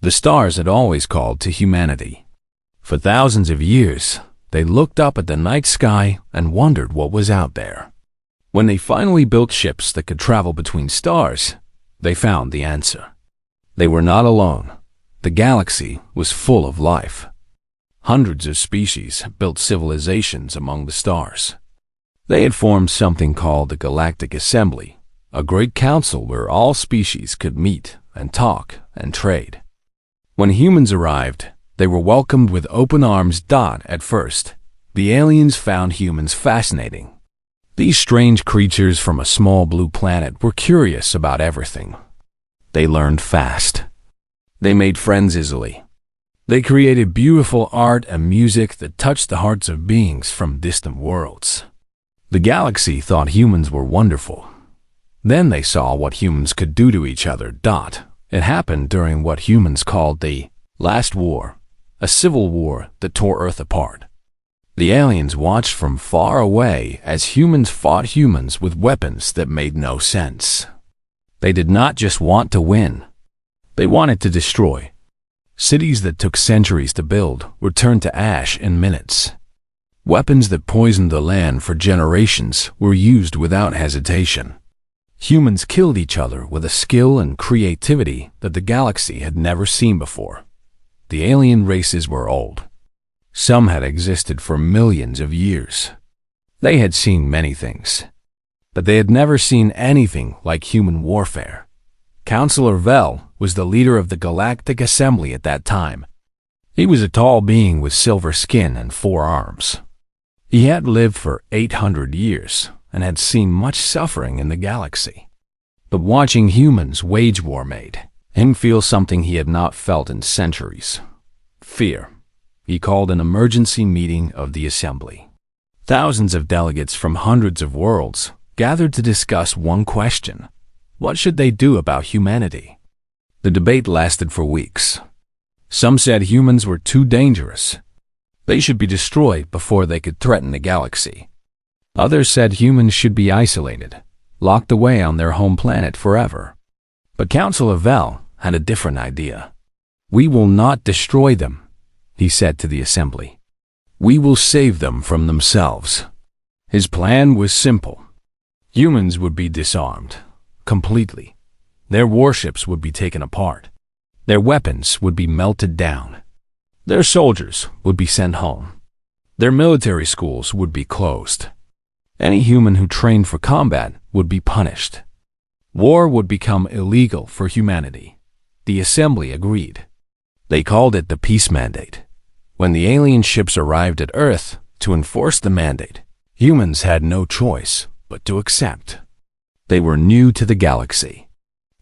The stars had always called to humanity. For thousands of years, they looked up at the night sky and wondered what was out there. When they finally built ships that could travel between stars, they found the answer. They were not alone. The galaxy was full of life. Hundreds of species built civilizations among the stars. They had formed something called the Galactic Assembly, a great council where all species could meet and talk and trade. When humans arrived, they were welcomed with open arms. At first, the aliens found humans fascinating. These strange creatures from a small blue planet were curious about everything. They learned fast. They made friends easily. They created beautiful art and music that touched the hearts of beings from distant worlds. The galaxy thought humans were wonderful. Then they saw what humans could do to each other. It happened during what humans called the Last War, a civil war that tore Earth apart. The aliens watched from far away as humans fought humans with weapons that made no sense. They did not just want to win. They wanted to destroy. Cities that took centuries to build were turned to ash in minutes. Weapons that poisoned the land for generations were used without hesitation. Humans killed each other with a skill and creativity that the galaxy had never seen before. The alien races were old. Some had existed for millions of years. They had seen many things, but they had never seen anything like human warfare. Counselor Vel was the leader of the Galactic Assembly at that time. He was a tall being with silver skin and 4 arms. He had lived for 800 years and had seen much suffering in the galaxy. But watching humans wage war made him feel something he had not felt in centuries: fear. He called an emergency meeting of the assembly. Thousands of delegates from hundreds of worlds gathered to discuss one question: what should they do about humanity? The debate lasted for weeks. Some said humans were too dangerous. They should be destroyed before they could threaten the galaxy. Others said humans should be isolated, locked away on their home planet forever. But Counselor Vel had a different idea. "We will not destroy them," he said to the assembly. "We will save them from themselves." His plan was simple. Humans would be disarmed completely. Their warships would be taken apart. Their weapons would be melted down. Their soldiers would be sent home. Their military schools would be closed. Any human who trained for combat would be punished. War would become illegal for humanity. The assembly agreed. They called it the Peace Mandate. When the alien ships arrived at Earth to enforce the mandate, humans had no choice but to accept. They were new to the galaxy.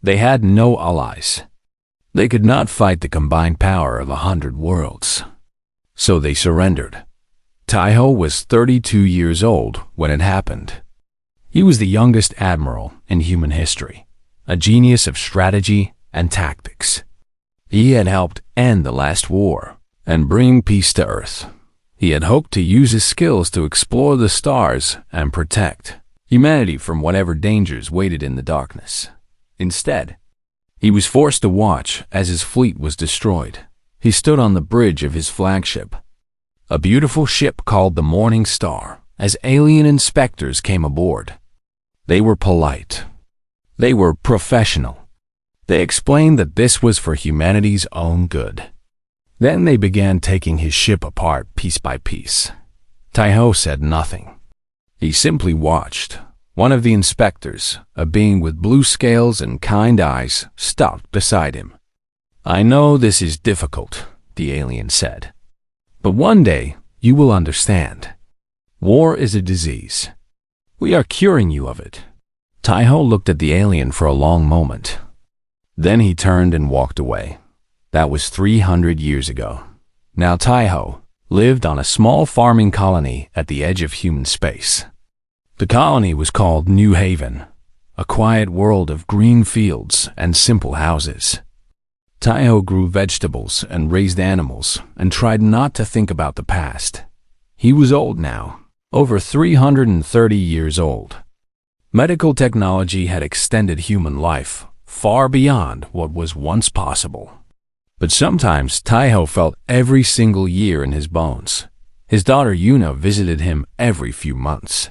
They had no allies. They could not fight the combined power of 100 worlds. So they surrendered. Taiho was 32 years old when it happened. He was the youngest admiral in human history, a genius of strategy and tactics. He had helped end the last war and bring peace to Earth. He had hoped to use his skills to explore the stars and protect humanity from whatever dangers waited in the darkness. Instead, he was forced to watch as his fleet was destroyed. He stood on the bridge of his flagship, a beautiful ship called the Morning Star, as alien inspectors came aboard. They were polite. They were professional. They explained that this was for humanity's own good. Then they began taking his ship apart piece by piece. Taiho said nothing. He simply watched. One of the inspectors, a being with blue scales and kind eyes, stopped beside him. "I know this is difficult," the alien said. "But one day you will understand. War is a disease. We are curing you of it." Taiho looked at the alien for a long moment. Then he turned and walked away. That was 300 years ago. Now Taiho lived on a small farming colony at the edge of human space. The colony was called New Haven, a quiet world of green fields and simple houses. Taiho grew vegetables and raised animals and tried not to think about the past. He was old now, over 330 years old. Medical technology had extended human life far beyond what was once possible. But sometimes Taiho felt every single year in his bones. His daughter Yuna visited him every few months.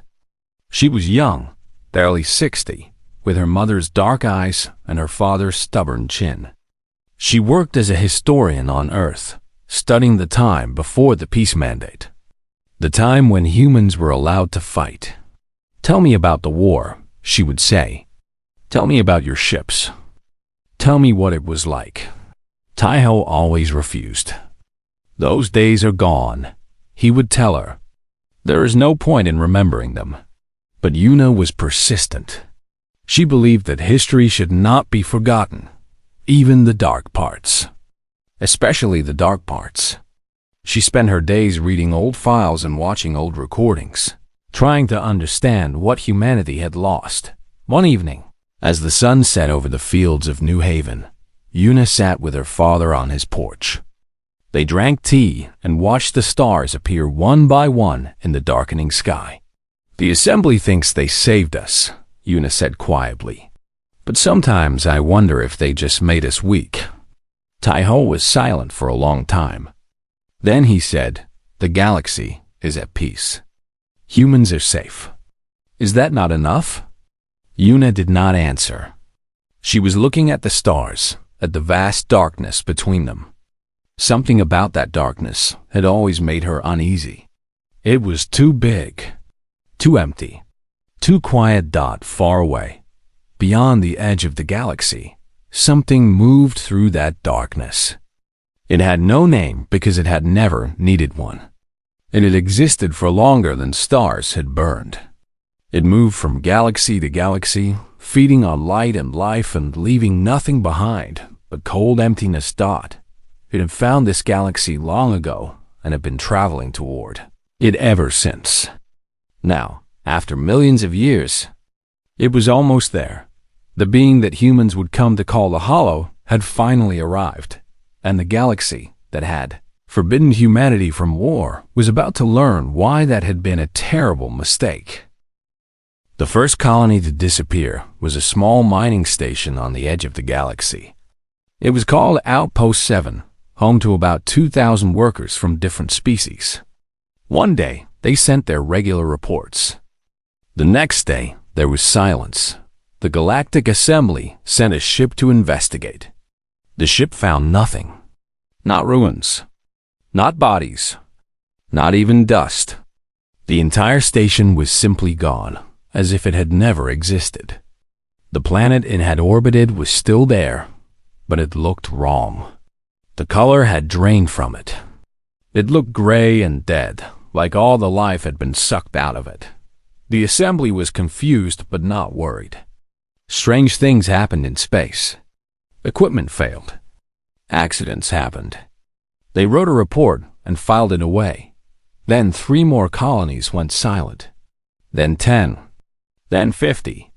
She was young, barely 60, with her mother's dark eyes and her father's stubborn chin. She worked as a historian on Earth, studying the time before the peace mandate. The time when humans were allowed to fight. "Tell me about the war," she would say. "Tell me about your ships. Tell me what it was like." Taiho always refused. "Those days are gone," he would tell her. "There is no point in remembering them." But Yuna was persistent. She believed that history should not be forgotten, even the dark parts. Especially the dark parts. She spent her days reading old files and watching old recordings, trying to understand what humanity had lost. One evening, as the sun set over the fields of New Haven, Yuna sat with her father on his porch. They drank tea and watched the stars appear one by one in the darkening sky. "The assembly thinks they saved us," Yuna said quietly. "But sometimes I wonder if they just made us weak." Taiho was silent for a long time. Then he said, "The galaxy is at peace. Humans are safe. Is that not enough?" Yuna did not answer. She was looking at the stars, at the vast darkness between them. Something about that darkness had always made her uneasy. It was too big, too empty, too quiet. Far away, beyond the edge of the galaxy, something moved through that darkness. It had no name because it had never needed one. It had existed for longer than stars had burned. It moved from galaxy to galaxy, feeding on light and life and leaving nothing behind but cold emptiness. It had found this galaxy long ago and had been traveling toward it ever since. Now, after millions of years, it was almost there. The being that humans would come to call the Hollow had finally arrived, and the galaxy that had forbidden humanity from war was about to learn why that had been a terrible mistake. The first colony to disappear was a small mining station on the edge of the galaxy. It was called Outpost 7, home to about 2,000 workers from different species. One day, they sent their regular reports. The next day, there was silence. The Galactic Assembly sent a ship to investigate. The ship found nothing. Not ruins. Not bodies. Not even dust. The entire station was simply gone, as if it had never existed. The planet it had orbited was still there, but it looked wrong. The color had drained from it. It looked gray and dead, like all the life had been sucked out of it. The assembly was confused but not worried. Strange things happened in space. Equipment failed. Accidents happened. They wrote a report and filed it away. Then 3 more colonies went silent. Then 10. Then 50.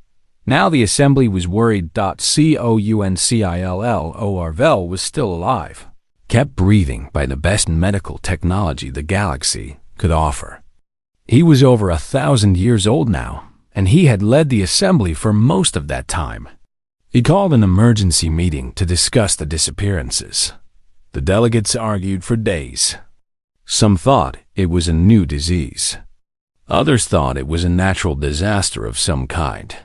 Now the assembly was worried. Councilorvel was still alive, kept breathing by the best medical technology the galaxy could offer. He was over 1,000 years old now, and he had led the assembly for most of that time. He called an emergency meeting to discuss the disappearances. The delegates argued for days. Some thought it was a new disease. Others thought it was a natural disaster of some kind.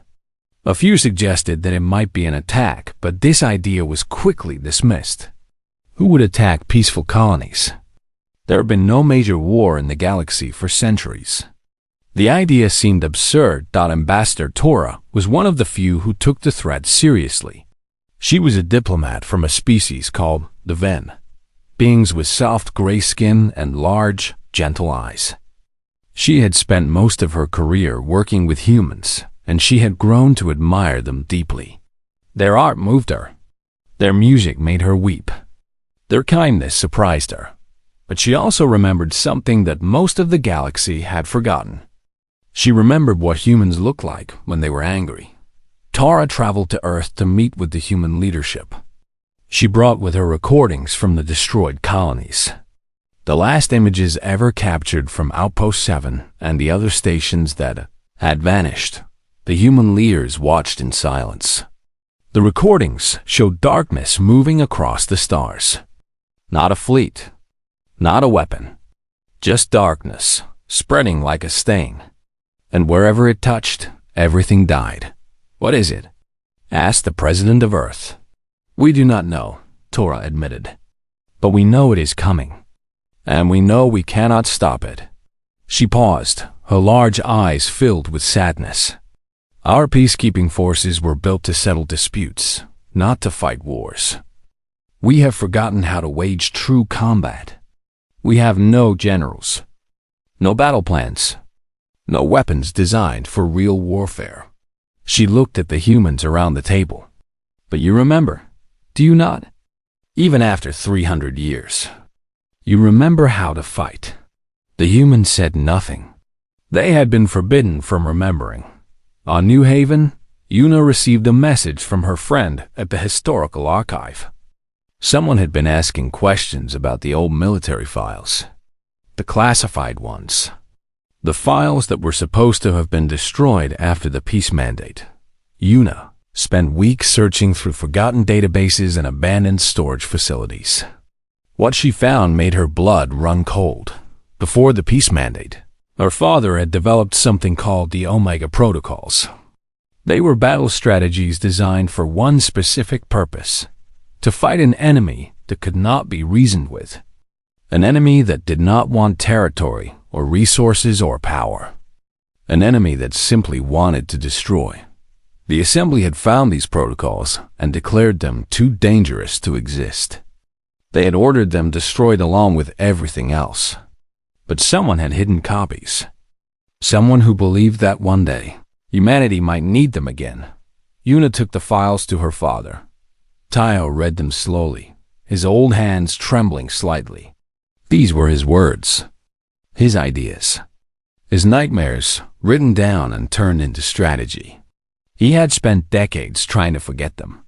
A few suggested that it might be an attack, but this idea was quickly dismissed. Who would attack peaceful colonies? There had been no major war in the galaxy for centuries. The idea seemed absurd. Ambassador Tora was one of the few who took the threat seriously. She was a diplomat from a species called the Ven, beings with soft gray skin and large, gentle eyes. She had spent most of her career working with humans, and she had grown to admire them deeply. Their art moved her. Their music made her weep. Their kindness surprised her. But she also remembered something that most of the galaxy had forgotten. She remembered what humans looked like when they were angry. Tara traveled to Earth to meet with the human leadership. She brought with her recordings from the destroyed colonies. The last images ever captured from Outpost 7 and the other stations that had vanished. The human leaders watched in silence. The recordings showed darkness moving across the stars. Not a fleet. Not a weapon. Just darkness, spreading like a stain. And wherever it touched, everything died. What is it? Asked the President of Earth. We do not know, Tora admitted. But we know it is coming. And we know we cannot stop it. She paused, her large eyes filled with sadness. Our peacekeeping forces were built to settle disputes, not to fight wars. We have forgotten how to wage true combat. We have no generals, no battle plans, no weapons designed for real warfare. She looked at the humans around the table. But you remember, do you not? Even after 300 years, you remember how to fight. The humans said nothing. They had been forbidden from remembering. On New Haven, Una received a message from her friend at the Historical Archive. Someone had been asking questions about the old military files, the classified ones, the files that were supposed to have been destroyed after the peace mandate. Una spent weeks searching through forgotten databases and abandoned storage facilities. What she found made her blood run cold. Before the peace mandate, her father had developed something called the Omega Protocols. They were battle strategies designed for one specific purpose: to fight an enemy that could not be reasoned with. An enemy that did not want territory or resources or power. An enemy that simply wanted to destroy. The Assembly had found these protocols and declared them too dangerous to exist. They had ordered them destroyed along with everything else. But someone had hidden copies. Someone who believed that one day, humanity might need them again. Una took the files to her father. Taiho read them slowly, his old hands trembling slightly. These were his words, his ideas, his nightmares written down and turned into strategy. He had spent decades trying to forget them.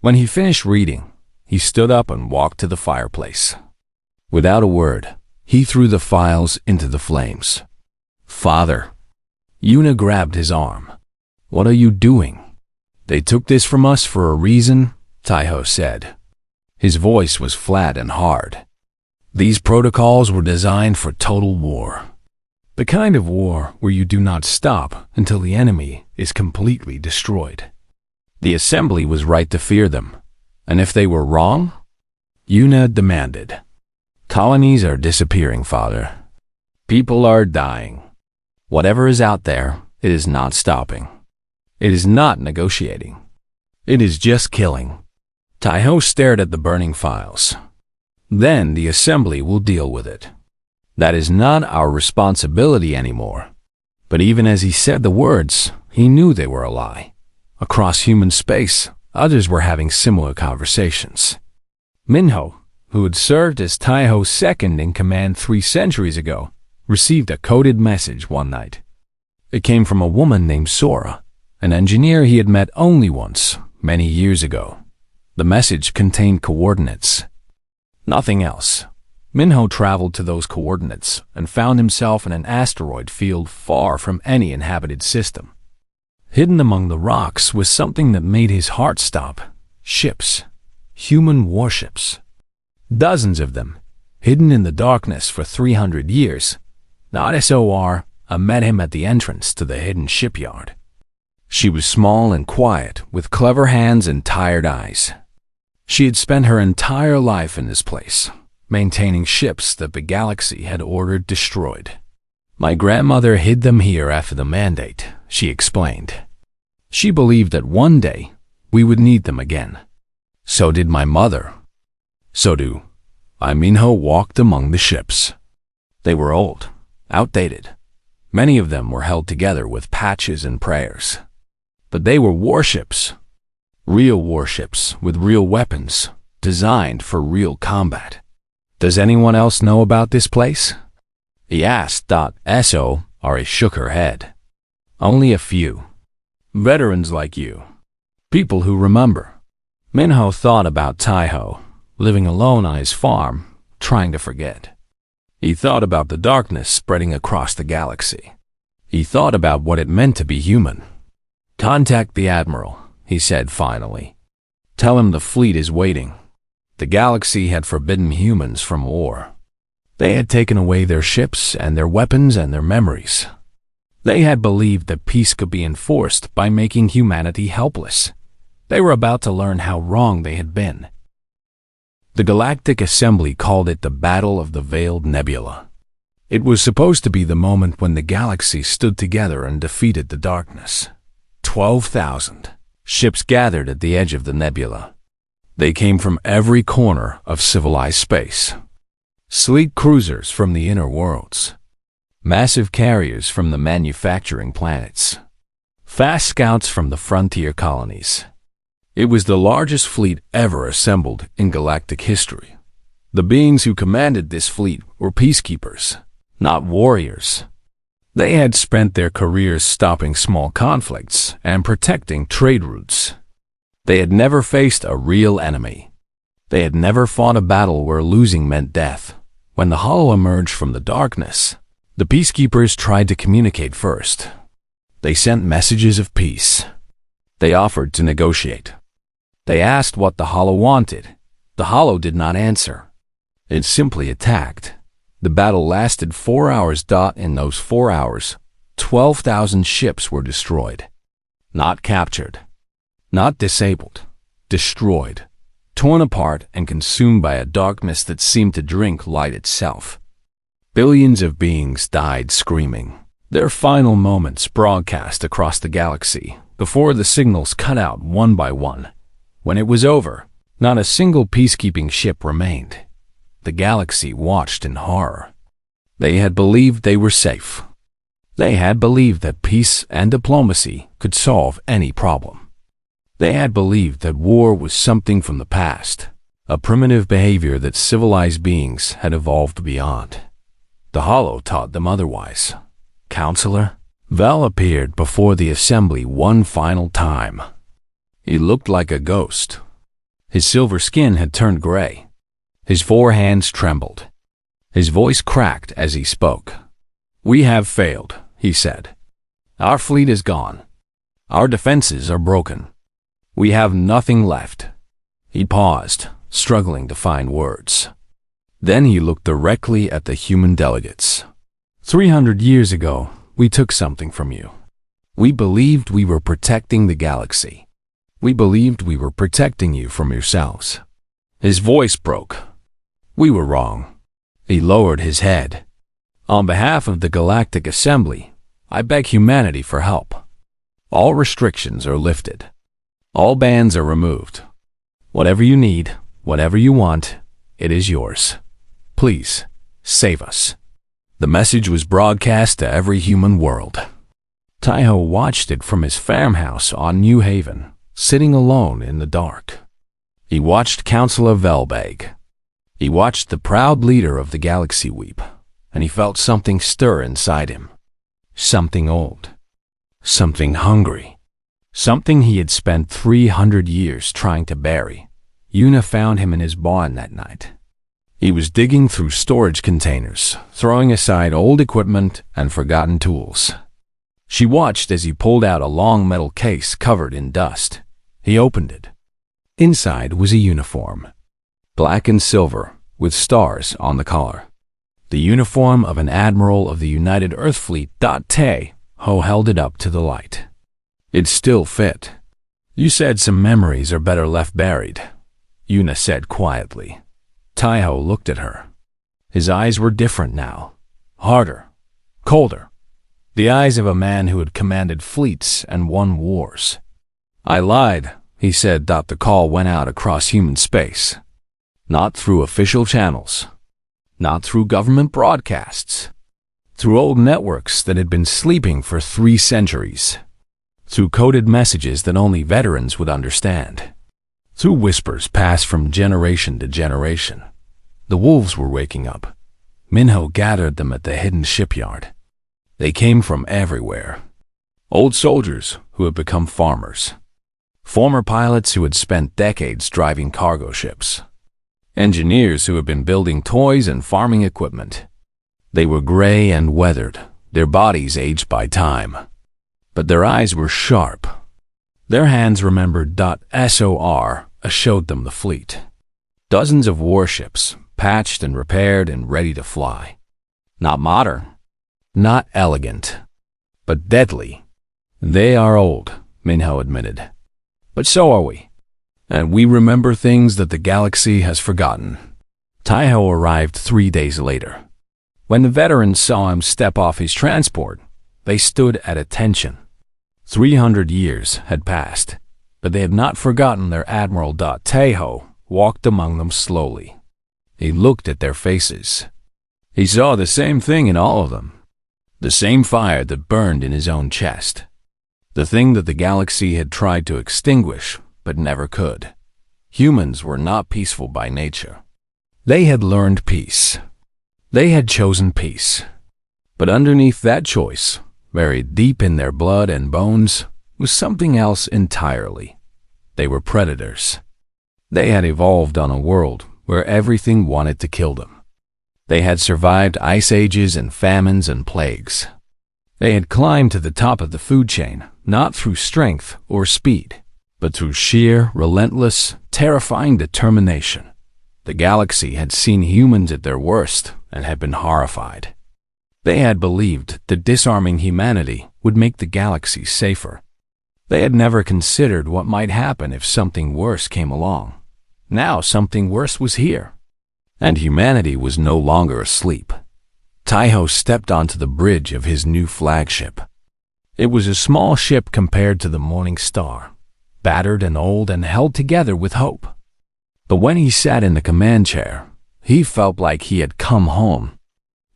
When he finished reading, he stood up and walked to the fireplace. Without a word, he threw the files into the flames. Father. Una grabbed his arm. What are you doing? They took this from us for a reason, Taiho said. His voice was flat and hard. These protocols were designed for total war. The kind of war where you do not stop until the enemy is completely destroyed. The Assembly was right to fear them. And if they were wrong? Una demanded. Colonies are disappearing, Father. People are dying. Whatever is out there, it is not stopping. It is not negotiating. It is just killing. Taiho stared at the burning files. Then the Assembly will deal with it. That is not our responsibility anymore. But even as he said the words, he knew they were a lie. Across human space, others were having similar conversations. Minho, who had served as Taiho's second in command 3 centuries ago, received a coded message one night. It came from a woman named Sora, an engineer he had met only once, many years ago. The message contained coordinates. Nothing else. Minho traveled to those coordinates and found himself in an asteroid field far from any inhabited system. Hidden among the rocks was something that made his heart stop. Ships. Human warships. Dozens of them, hidden in the darkness for 300 years. The SOR met him at the entrance to the hidden shipyard. She was small and quiet, with clever hands and tired eyes. She had spent her entire life in this place, maintaining ships that the galaxy had ordered destroyed. My grandmother hid them here after the mandate, she explained. She believed that one day we would need them again. So did my mother. So do I. Minho walked among the ships. They were old, outdated. Many of them were held together with patches and prayers. But they were warships. Real warships with real weapons, designed for real combat. Does anyone else know about this place? He asked. SOR shook her head. Only a few. Veterans like you. People who remember. Minho thought about Taiho, living alone on his farm, trying to forget. He thought about the darkness spreading across the galaxy. He thought about what it meant to be human. Contact the Admiral, he said finally. Tell him the fleet is waiting. The galaxy had forbidden humans from war. They had taken away their ships and their weapons and their memories. They had believed that peace could be enforced by making humanity helpless. They were about to learn how wrong they had been. The Galactic Assembly called it the Battle of the Veiled Nebula. It was supposed to be the moment when the galaxy stood together and defeated the darkness. 12,000 ships gathered at the edge of the nebula. They came from every corner of civilized space. Sleek cruisers from the inner worlds. Massive carriers from the manufacturing planets. Fast scouts from the frontier colonies. It was the largest fleet ever assembled in galactic history. The beings who commanded this fleet were peacekeepers, not warriors. They had spent their careers stopping small conflicts and protecting trade routes. They had never faced a real enemy. They had never fought a battle where losing meant death. When the Hollow emerged from the darkness, the peacekeepers tried to communicate first. They sent messages of peace. They offered to negotiate. They asked what the Hollow wanted. The Hollow did not answer. It simply attacked. The battle lasted 4 hours. In those 4 hours, 12,000 ships were destroyed. Not captured. Not disabled. Destroyed. Torn apart and consumed by a darkness that seemed to drink light itself. Billions of beings died screaming, their final moments broadcast across the galaxy before the signals cut out one by one. When it was over, not a single peacekeeping ship remained. The galaxy watched in horror. They had believed they were safe. They had believed that peace and diplomacy could solve any problem. They had believed that war was something from the past, a primitive behavior that civilized beings had evolved beyond. The Hollow taught them otherwise. Counselor? Val appeared before the assembly one final time. He looked like a ghost. His silver skin had turned gray. His 4 hands trembled. His voice cracked as he spoke. "We have failed," he said. "Our fleet is gone. Our defenses are broken. We have nothing left." He paused, struggling to find words. Then he looked directly at the human delegates. 300 years ago, we took something from you. We believed we were protecting the galaxy. We believed we were protecting you from yourselves. His voice broke. We were wrong. He lowered his head. On behalf of the Galactic Assembly, I beg humanity for help. All restrictions are lifted. All bans are removed. Whatever you need, whatever you want, it is yours. Please, save us. The message was broadcast to every human world. Taiho watched it from his farmhouse on New Haven, sitting alone in the dark. He watched Councillor Velbeg. He watched the proud leader of the galaxy weep, and he felt something stir inside him. Something old. Something hungry. Something he had spent 300 years trying to bury. Yuna found him in his barn that night. He was digging through storage containers, throwing aside old equipment and forgotten tools. She watched as he pulled out a long metal case covered in dust. He opened it. Inside was a uniform, black and silver, with stars on the collar. The uniform of an admiral of the United Earth Fleet. Taiho held it up to the light. It still fit. "You said some memories are better left buried," Yuna said quietly. Taiho looked at her. His eyes were different now. Harder. Colder. The eyes of a man who had commanded fleets and won wars. "I lied," he said. The call went out across human space. Not through official channels. Not through government broadcasts. Through old networks that had been sleeping for 3 centuries. Through coded messages that only veterans would understand. Through whispers passed from generation to generation. The wolves were waking up. Minho gathered them at the hidden shipyard. They came from everywhere. Old soldiers who had become farmers. Former pilots who had spent decades driving cargo ships. Engineers who had been building toys and farming equipment. They were gray and weathered, their bodies aged by time. But their eyes were sharp. Their hands remembered. SOR showed them the fleet. Dozens of warships, patched and repaired and ready to fly. Not modern, not elegant, but deadly. They are old, Minho admitted. But so are we. And we remember things that the galaxy has forgotten. Taiho arrived 3 days later. When the veterans saw him step off his transport, they stood at attention. 300 years had passed, but they had not forgotten their Admiral. Taiho walked among them slowly. He looked at their faces. He saw the same thing in all of them. The same fire that burned in his own chest. The thing that the galaxy had tried to extinguish, but never could. Humans were not peaceful by nature. They had learned peace. They had chosen peace. But underneath that choice, buried deep in their blood and bones, was something else entirely. They were predators. They had evolved on a world where everything wanted to kill them. They had survived ice ages and famines and plagues. They had climbed to the top of the food chain, not through strength or speed, but through sheer, relentless, terrifying determination. The galaxy had seen humans at their worst and had been horrified. They had believed that disarming humanity would make the galaxy safer. They had never considered what might happen if something worse came along. Now something worse was here, and humanity was no longer asleep. Taiho stepped onto the bridge of his new flagship. It was a small ship compared to the Morning Star, battered and old and held together with hope. But when he sat in the command chair, he felt like he had come home.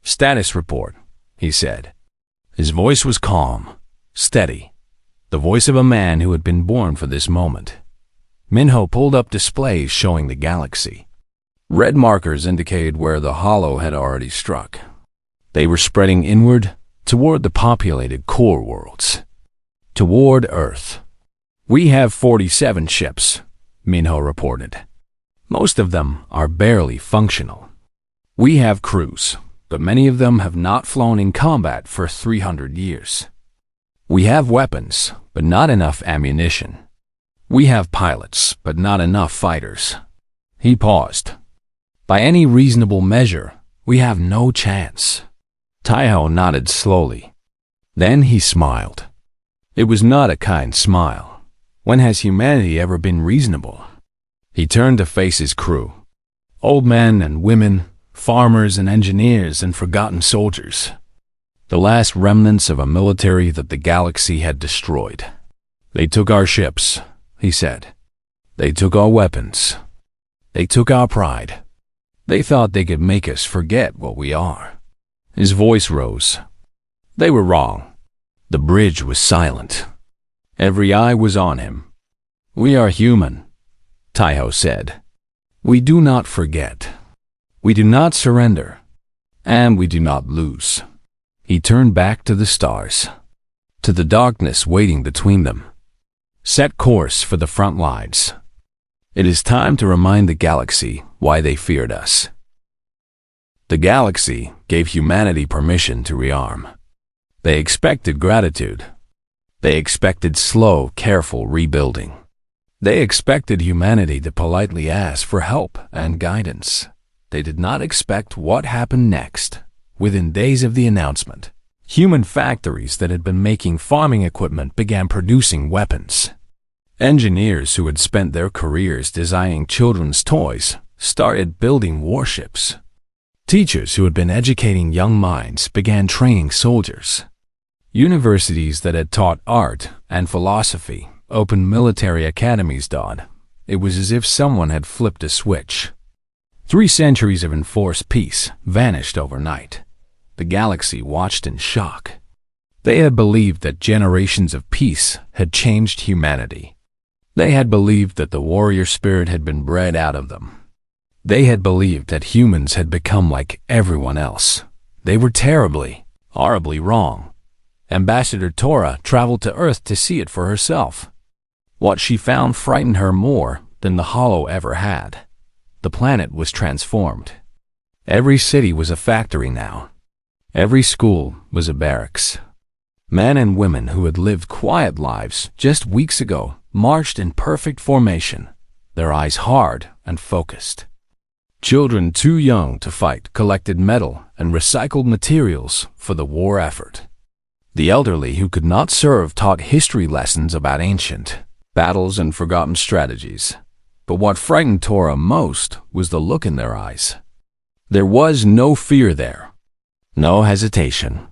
"Status report," he said. His voice was calm, steady, the voice of a man who had been born for this moment. Minho pulled up displays showing the galaxy. Red markers indicated where the hollow had already struck. They were spreading inward toward the populated core worlds, toward Earth. "We have 47 ships," Minho reported. "Most of them are barely functional. We have crews, but many of them have not flown in combat for 300 years. We have weapons, but not enough ammunition. We have pilots, but not enough fighters." He paused. "By any reasonable measure, we have no chance." Taiho nodded slowly. Then he smiled. It was not a kind smile. When has humanity ever been reasonable? He turned to face his crew. Old men and women, farmers and engineers and forgotten soldiers. The last remnants of a military that the galaxy had destroyed. "They took our ships," he said. "They took our weapons. They took our pride. They thought they could make us forget what we are." His voice rose. They were wrong. The bridge was silent. Every eye was on him. "We are human," Taiho said. "We do not forget. We do not surrender. And we do not lose." He turned back to the stars, to the darkness waiting between them. "Set course for the front lines. It is time to remind the galaxy why they feared us." The galaxy gave humanity permission to rearm. They expected gratitude. They expected slow, careful rebuilding. They expected humanity to politely ask for help and guidance. They did not expect what happened next. Within days of the announcement, human factories that had been making farming equipment began producing weapons. Engineers who had spent their careers designing children's toys started building warships. Teachers who had been educating young minds began training soldiers. Universities that had taught art and philosophy opened military academies. It was as if someone had flipped a switch. 3 centuries of enforced peace vanished overnight. The galaxy watched in shock. They had believed that generations of peace had changed humanity. They had believed that the warrior spirit had been bred out of them. They had believed that humans had become like everyone else. They were terribly, horribly wrong. Ambassador Tora traveled to Earth to see it for herself. What she found frightened her more than the Hollow ever had. The planet was transformed. Every city was a factory now. Every school was a barracks. Men and women who had lived quiet lives just weeks ago marched in perfect formation, their eyes hard and focused. Children too young to fight collected metal and recycled materials for the war effort. The elderly who could not serve taught history lessons about ancient battles and forgotten strategies. But what frightened Tora most was the look in their eyes. There was no fear there, no hesitation,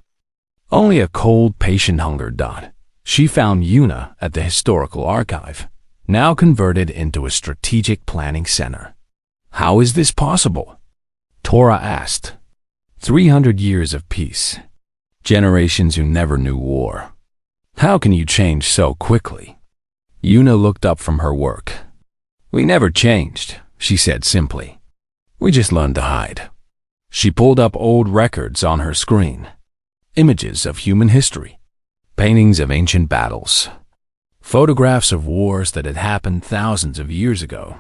only a cold, patient hunger. She found Yuna at the historical archive, now converted into a strategic planning center. How is this possible? Tora asked. 300 years of peace. Generations who never knew war. How can you change so quickly? Yuna looked up from her work. We never changed, she said simply. We just learned to hide. She pulled up old records on her screen. Images of human history. Paintings of ancient battles. Photographs of wars that had happened thousands of years ago.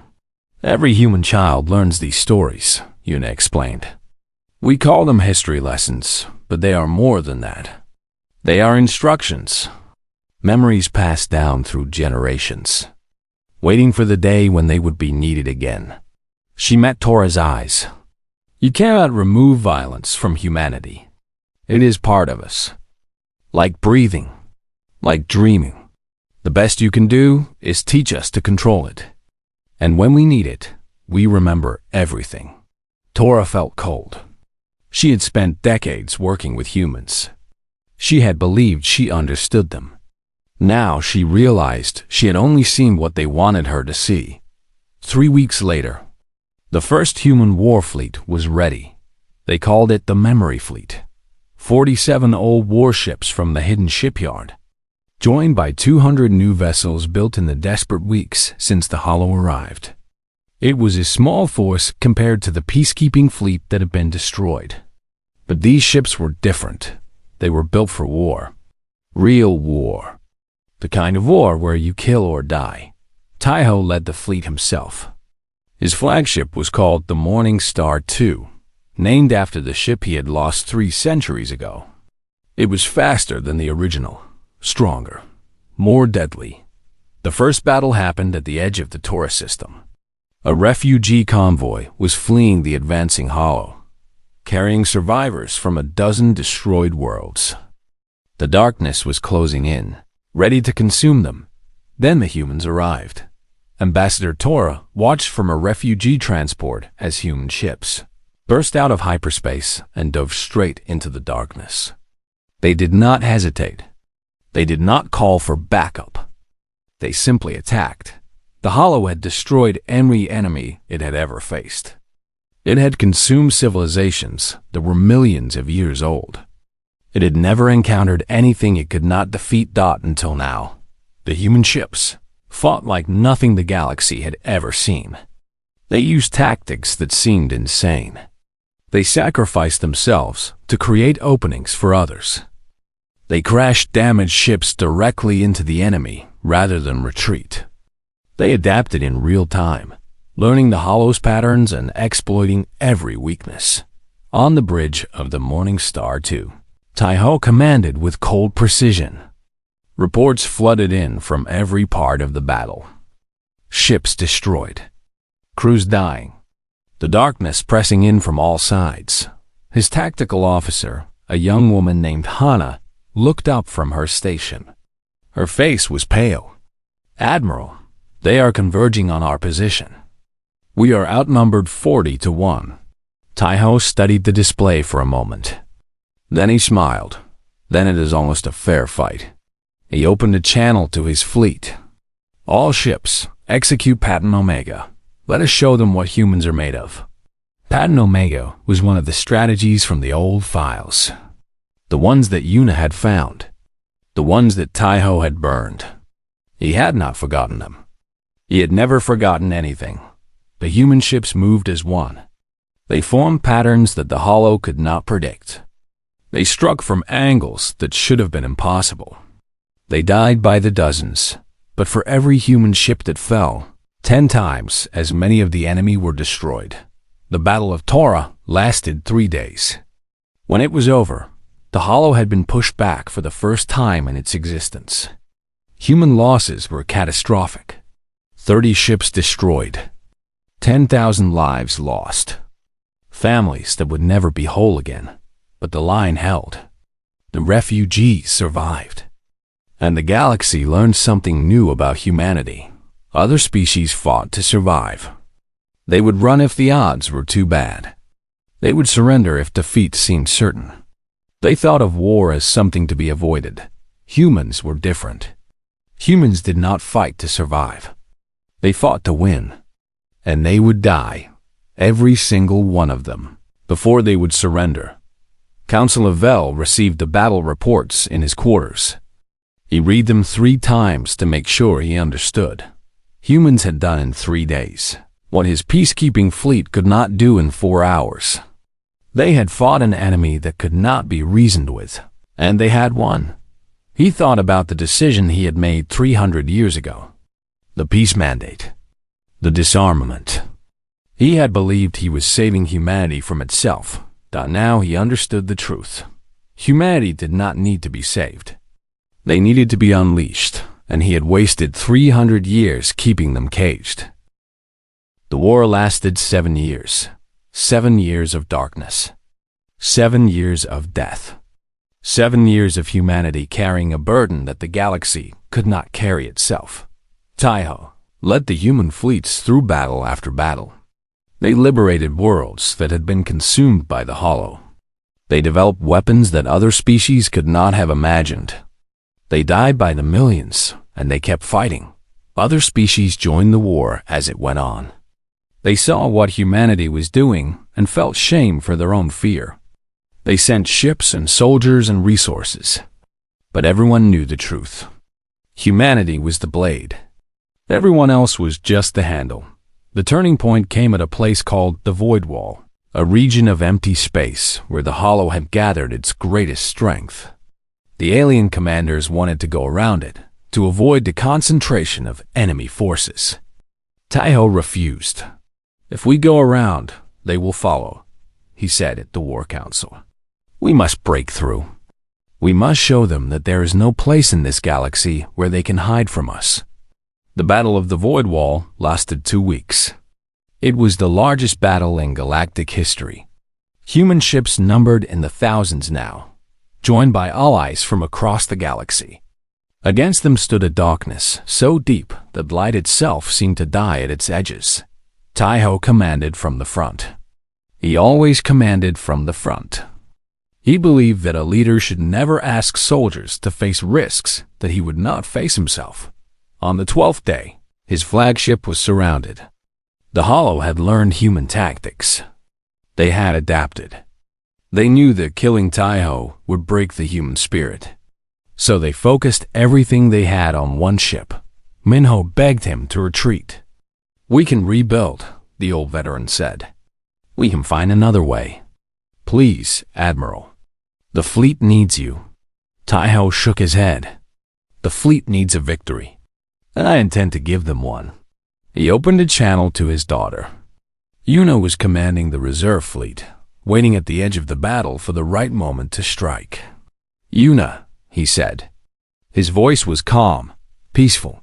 Every human child learns these stories, Yuna explained. We call them history lessons, but they are more than that. They are instructions. Memories passed down through generations, waiting for the day when they would be needed again. She met Tora's eyes. You cannot remove violence from humanity. It is part of us. Like breathing, like dreaming. The best you can do is teach us to control it. And when we need it, we remember everything. Tora felt cold. She had spent decades working with humans. She had believed she understood them. Now she realized she had only seen what they wanted her to see. 3 weeks later, the first human war fleet was ready. They called it the Memory Fleet. 47 old warships from the hidden shipyard, joined by 200 new vessels built in the desperate weeks since the Hollow arrived. It was a small force compared to the peacekeeping fleet that had been destroyed. But these ships were different. They were built for war. Real war. The kind of war where you kill or die. Taiho led the fleet himself. His flagship was called the Morning Star II, named after the ship he had lost 3 centuries ago. It was faster than the original, stronger, more deadly. The first battle happened at the edge of the Taurus system. A refugee convoy was fleeing the advancing Hollow, carrying survivors from a dozen destroyed worlds. The darkness was closing in, ready to consume them. Then the humans arrived. Ambassador Tora watched from a refugee transport as human ships burst out of hyperspace and dove straight into the darkness. They did not hesitate. They did not call for backup. They simply attacked. The Hollow had destroyed every enemy it had ever faced. It had consumed civilizations that were millions of years old. It had never encountered anything it could not defeat. Until now. The human ships fought like nothing the galaxy had ever seen. They used tactics that seemed insane. They sacrificed themselves to create openings for others. They crashed damaged ships directly into the enemy rather than retreat. They adapted in real time, learning the Hollow's patterns and exploiting every weakness. On the bridge of the Morning Star II, Taiho commanded with cold precision. Reports flooded in from every part of the battle. Ships destroyed. Crews dying. The darkness pressing in from all sides. His tactical officer, a young woman named Hana, looked up from her station. Her face was pale. Admiral, they are converging on our position. We are outnumbered 40 to 1. Taiho studied the display for a moment. Then he smiled. Then it is almost a fair fight. He opened a channel to his fleet. All ships, execute Pattern Omega. Let us show them what humans are made of. Pattern Omega was one of the strategies from the old files. The ones that Yuna had found. The ones that Taiho had burned. He had not forgotten them. He had never forgotten anything. The human ships moved as one. They formed patterns that the Hollow could not predict. They struck from angles that should have been impossible. They died by the dozens, but for every human ship that fell, 10 times as many of the enemy were destroyed. The Battle of Tora lasted 3 days. When it was over, the Hollow had been pushed back for the first time in its existence. Human losses were catastrophic. 30 ships destroyed. 10,000 lives lost. Families that would never be whole again. But the line held. The refugees survived. And the galaxy learned something new about humanity. Other species fought to survive. They would run if the odds were too bad. They would surrender if defeat seemed certain. They thought of war as something to be avoided. Humans were different. Humans did not fight to survive. They fought to win. And they would die, every single one of them, before they would surrender. Councillor Vell received the battle reports in his quarters. He read them 3 times to make sure he understood. Humans had done in 3 days what his peacekeeping fleet could not do in 4 hours. They had fought an enemy that could not be reasoned with, and they had won. He thought about the decision he had made 300 years ago. The peace mandate. The disarmament. He had believed he was saving humanity from itself, but now he understood the truth. Humanity did not need to be saved. They needed to be unleashed, and he had wasted 300 years keeping them caged. The war lasted 7 years. 7 years of darkness. 7 years of death. 7 years of humanity carrying a burden that the galaxy could not carry itself. Taiho led the human fleets through battle after battle. They liberated worlds that had been consumed by the Hollow. They developed weapons that other species could not have imagined. They died by the millions, and they kept fighting. Other species joined the war as it went on. They saw what humanity was doing and felt shame for their own fear. They sent ships and soldiers and resources. But everyone knew the truth. Humanity was the blade. Everyone else was just the handle. The turning point came at a place called the Void Wall, a region of empty space where the Hollow had gathered its greatest strength. The alien commanders wanted to go around it, to avoid the concentration of enemy forces. Taiho refused. "If we go around, they will follow," he said at the War Council. "We must break through. We must show them that there is no place in this galaxy where they can hide from us." The Battle of the Void Wall lasted 2 weeks. It was the largest battle in galactic history. Human ships numbered in the thousands now, joined by allies from across the galaxy. Against them stood a darkness so deep that light itself seemed to die at its edges. Taiho commanded from the front. He always commanded from the front. He believed that a leader should never ask soldiers to face risks that he would not face himself. On the 12th day, his flagship was surrounded. The Hollow had learned human tactics. They had adapted. They knew that killing Taiho would break the human spirit. So they focused everything they had on one ship. Minho begged him to retreat. "We can rebuild," the old veteran said. "We can find another way. Please, Admiral. The fleet needs you." Taiho shook his head. "The fleet needs a victory, and I intend to give them one." He opened a channel to his daughter. Yuna was commanding the reserve fleet, waiting at the edge of the battle for the right moment to strike. "Yuna," he said. His voice was calm, peaceful.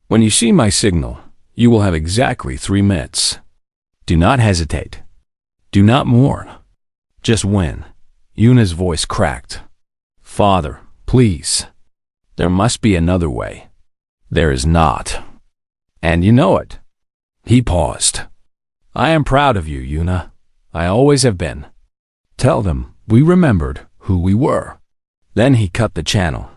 "When you see my signal, you will have exactly 3 minutes. Do not hesitate. Do not mourn. Just win." Yuna's voice cracked. "Father, please. There must be another way." "There is not. And you know it." He paused. "I am proud of you, Yuna. I always have been. Tell them we remembered who we were." Then he cut the channel.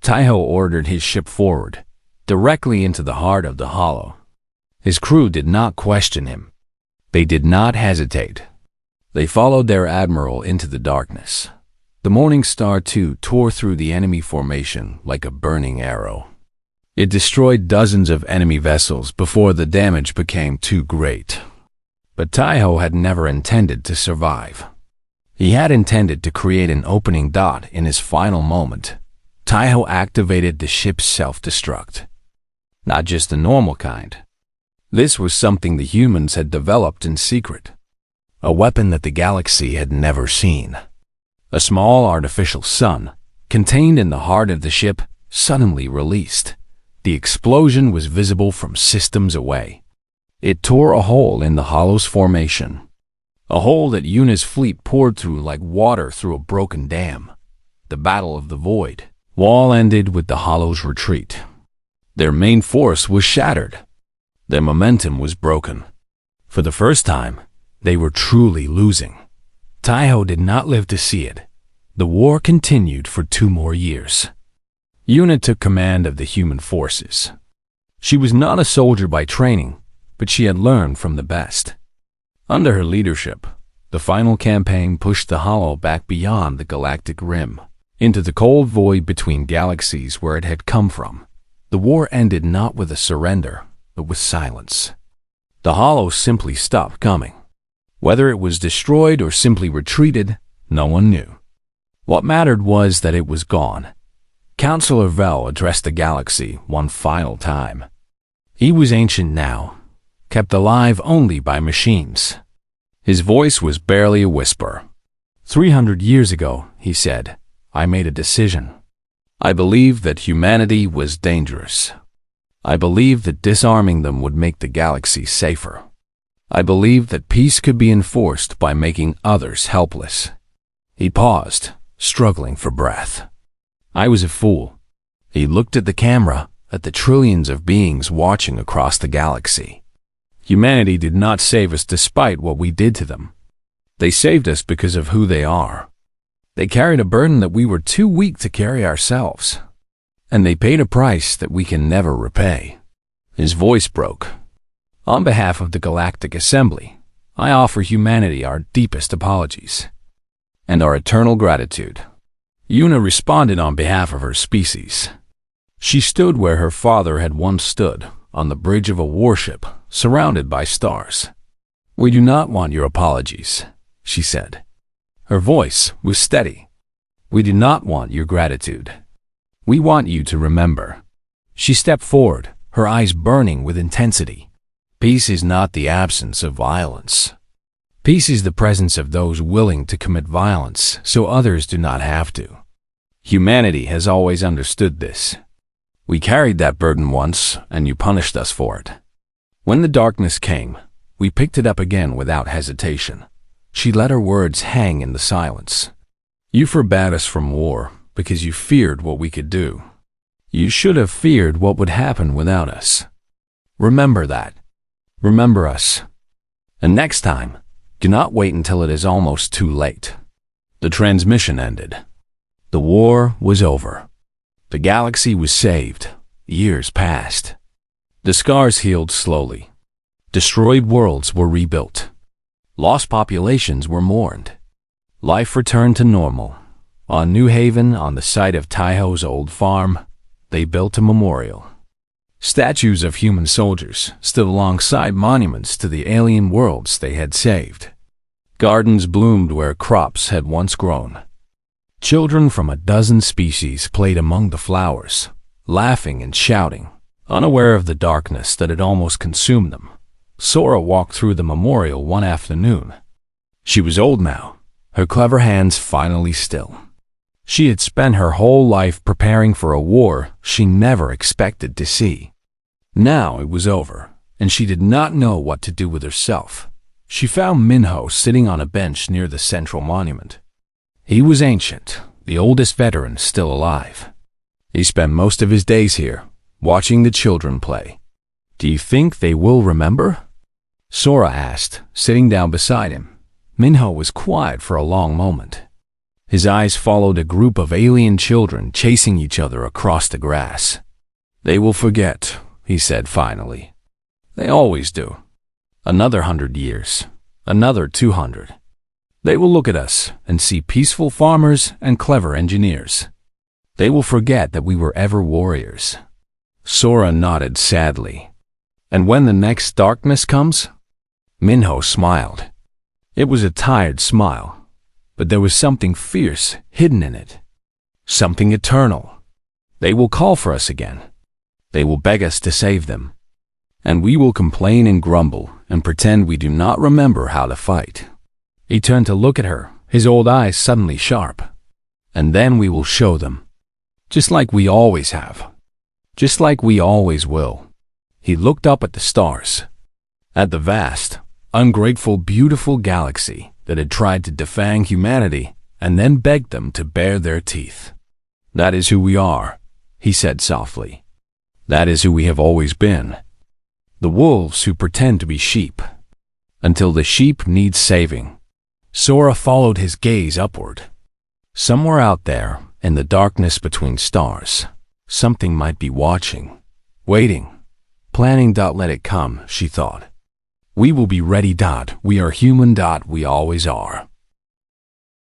Taiho ordered his ship forward, directly into the heart of the Hollow. His crew did not question him. They did not hesitate. They followed their admiral into the darkness. The Morning Star, too, tore through the enemy formation like a burning arrow. It destroyed dozens of enemy vessels before the damage became too great. But Taiho had never intended to survive. He had intended to create an opening dot in his final moment. Taiho activated the ship's self-destruct. Not just the normal kind. This was something the humans had developed in secret. A weapon that the galaxy had never seen. A small artificial sun, contained in the heart of the ship, suddenly released. The explosion was visible from systems away. It tore a hole in the hollow's formation, a hole that Yuna's fleet poured through like water through a broken dam. The Battle of the Void Wall ended with the hollow's retreat. Their main force was shattered. Their momentum was broken. For the first time, they were truly losing. Taiho did not live to see it. The war continued for 2 more years. Yuna took command of the human forces. She was not a soldier by training, but she had learned from the best. Under her leadership, the final campaign pushed the Hollow back beyond the galactic rim, into the cold void between galaxies where it had come from. The war ended not with a surrender, but with silence. The Hollow simply stopped coming. Whether it was destroyed or simply retreated, no one knew. What mattered was that it was gone. Counselor Vel addressed the galaxy one final time. He was ancient now, kept alive only by machines. His voice was barely a whisper. 300 years ago, he said, I made a decision. I believed that humanity was dangerous. I believed that disarming them would make the galaxy safer. I believed that peace could be enforced by making others helpless. He paused, struggling for breath. I was a fool. He looked at the camera, at the trillions of beings watching across the galaxy. Humanity did not save us despite what we did to them. They saved us because of who they are. They carried a burden that we were too weak to carry ourselves. And they paid a price that we can never repay. His voice broke. On behalf of the Galactic Assembly, I offer humanity our deepest apologies and our eternal gratitude. Yuna responded on behalf of her species. She stood where her father had once stood, on the bridge of a warship, surrounded by stars. We do not want your apologies, she said. Her voice was steady. We do not want your gratitude. We want you to remember. She stepped forward, her eyes burning with intensity. Peace is not the absence of violence. Peace is the presence of those willing to commit violence so others do not have to. Humanity has always understood this. We carried that burden once, and you punished us for it. When the darkness came, we picked it up again without hesitation. She let her words hang in the silence. You forbade us from war because you feared what we could do. You should have feared what would happen without us. Remember that. Remember us. And next time, do not wait until it is almost too late. The transmission ended. The war was over. The galaxy was saved. Years passed. The scars healed slowly. Destroyed worlds were rebuilt. Lost populations were mourned. Life returned to normal. On New Haven, on the site of Taiho's old farm, they built a memorial. Statues of human soldiers stood alongside monuments to the alien worlds they had saved. Gardens bloomed where crops had once grown. Children from a dozen species played among the flowers, laughing and shouting, unaware of the darkness that had almost consumed them. Sora walked through the memorial one afternoon. She was old now, her clever hands finally still. She had spent her whole life preparing for a war she never expected to see. Now it was over, and she did not know what to do with herself. She found Minho sitting on a bench near the central monument. He was ancient, the oldest veteran still alive. He spent most of his days here, watching the children play. Do you think they will remember? Sora asked, sitting down beside him. Minho was quiet for a long moment. His eyes followed a group of alien children chasing each other across the grass. They will forget, he said finally. They always do. Another 100 years, another 200. They will look at us and see peaceful farmers and clever engineers. They will forget that we were ever warriors. Sora nodded sadly. And when the next darkness comes? Minho smiled. It was a tired smile, but there was something fierce hidden in it. Something eternal. They will call for us again. They will beg us to save them. And we will complain and grumble and pretend we do not remember how to fight. He turned to look at her, his old eyes suddenly sharp. And then we will show them. Just like we always have. Just like we always will. He looked up at the stars. At the vast, ungrateful, beautiful galaxy that had tried to defang humanity and then begged them to bare their teeth. "That is who we are," he said softly. "That is who we have always been. The wolves who pretend to be sheep, until the sheep needs saving." Sora followed his gaze upward. Somewhere out there, in the darkness between stars, something might be watching, waiting, planning. Let it come, she thought. We will be ready. We are human. We always are.